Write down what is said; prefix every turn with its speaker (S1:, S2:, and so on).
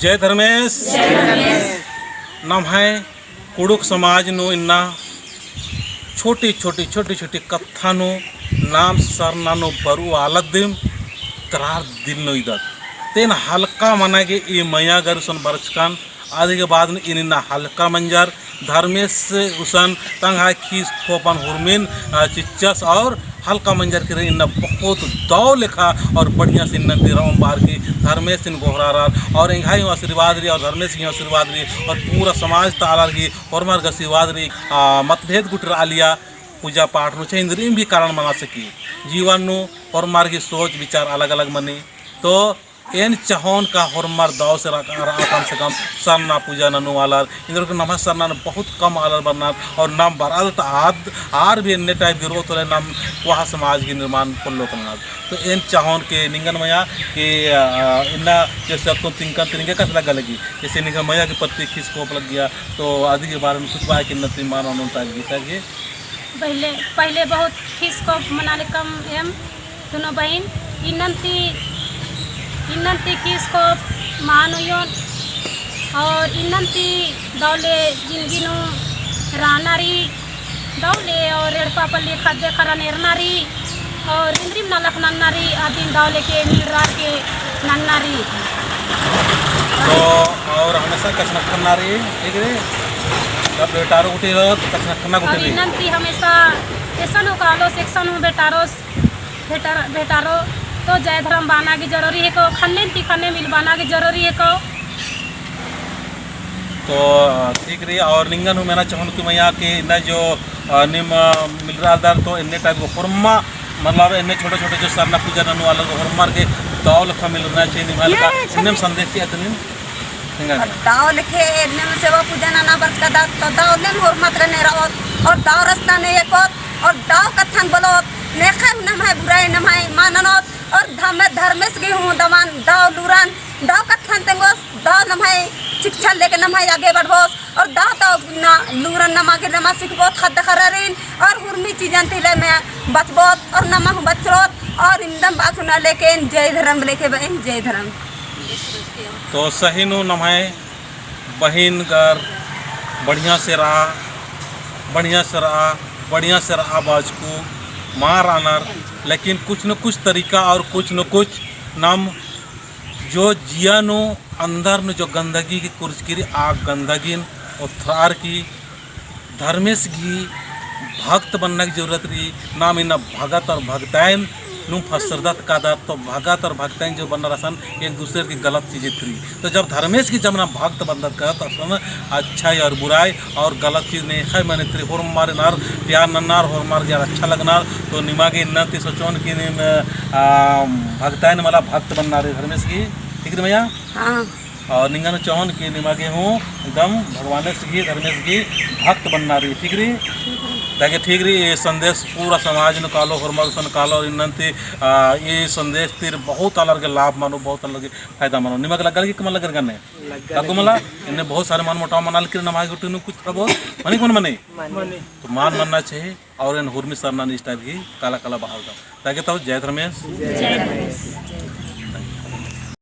S1: जय धर्मेश नम है कुड़ुक समाज नु इन्ना छोटी छोटी कथा नु नाम सरना नु बरु आलदिम करार दिल नो इदत तेन हल्का मनागे ये मैया गर सन बरचकान आदि के बाद इन हल्का मंजर धर्मेश उसन तंग खीस खोपन हुरमिन चिच्चस और हल्का मंजर के इन बहुत दौ लिखा और बढ़िया से इन राम बार की धर्मेश इन गोहरा और इंघाई आशीर्वाद रही और धर्मेश की आशीर्वाद रही और पूरा समाज ताला की और मार्ग आशीर्वाद रही मतभेद गुटर आलिया पूजा पाठ नु इंद्रिय भी कारण मना सकी जीवन नु और मार्ग की सोच विचार अलग अलग मनी तो एन चहोन का हरमार दाव से कम से कम सरना पूजा ननु वाला इंद्र के नमः सरना बहुत कम आलर बनना और नाम बराल तो आर भी अन्य टाइप गिरो तो नाम वहाँ समाज के निर्माण पल्लो करना तो एन चहोन के निंगन मैया कि इन्ना जैसे अब तो तिंकन तिरंगे का लगा लगी जैसे निंगन मैया के प्रति किस कोप लग गया तो आदि के बारे में कुछ बात कि नती मान टाइप गीता के
S2: पहले बहुत खिस को मनाले कम एम दोनों बहन इन्नती किस को महानुयोन और इन्नती दौले जिंदगी नु रानारी दौले और रेड़पा पल्ली खाद्य खरा नेरनारी और इंद्रिम नलक नन्नारी आदिन दौले के मिलरा के नन्नारी
S1: तो और हमेशा कचना करनारी ठीक है जब बेटारो उठे हो तो कचना करना उठे
S2: और इन्नती हमेशा ऐसा नो कालो सेक्शन में बेटारो तो जय धर्म बाना की जरूरी है को खन्ने तिखन्ने मिल बाना की जरूरी है को
S1: तो ठीक रही और लिंगन हूँ मैं चाहूँ कि मैया के न जो निम मिल रहा दार तो इन्ने टाइप को फुरमा मतलब इन्ने छोटे छोटे जो सरना पूजा ननु वाला को फुरमार के दौल का मिलना चाहिए निमल का इन्ने संदेश किया तनिन
S3: दाव लिखे इन्ने सेवा पूजा ना बरका दा तो दाव ने फुरमत रहने रहो और दाव रास्ता ने एक और दाव कथन बोलो नेखा नम है बुराई नम है माननत और धर्मेश की हूँ दमान दाव लूरान दाव कथन तेंगो दाव नम है शिक्षा लेके नम है आगे बढ़बोस और दाव तो ना लूरन नमा के नमा सिखबोत खद खरारीन और हुरमी चीजन थिले में बचबोत और नमा हूँ बचरोत और इंदम बाकुना लेके जय धर्म लेके बहन जय धर्म
S1: तो सही नु नम है बहन घर बढ़िया से रहा बढ़िया से रहा बाज को मार आनार लेकिन कुछ न कुछ तरीका और कुछ न कुछ नाम जो जिया नो अंदर न जो गंदगी की कुर्चकिरी आग गंदगी और थरार की धर्मेश की भक्त बनने की जरूरत रही नाम इन भगत और भक्तायन नु फसरदत का दात तो भगत और भक्तायन जो बन रहा एक दूसरे की गलत चीज़ें थी तो जब धर्मेश की जमना भक्त बंदत का तो अच्छाई और बुराई और गलत चीज़ नहीं खै मैंने त्रिपुर मारे नार प्यार नन्नार और मार गया अच्छा लगनार तो निमागे इन्नति सोचोन की भक्तायन वाला भक्त बनना रहे धर्मेश की ठीक है भैया
S3: हाँ
S1: और निंगन चौहन की निमागे हूँ एकदम भगवान की धर्मेश की भक्त बनना रही ठीक रही देखिए ठीक रही ये संदेश पूरा समाज ने कालो हरमरसन कालो और इन्नति ये संदेश फिर बहुत अलग के लाभ मानो बहुत अलग फायदा मानो निमक लगा कि कम लग करने लगो मला इन्हें बहुत सारे मान मोटा मनाल के नमाज गुटी कुछ प्रभु मनी कौन मने तो मान मानना चाहिए और इन हुर्मी सरना इस टाइप की काला काला बहाव ताकि तो जय धर्मेश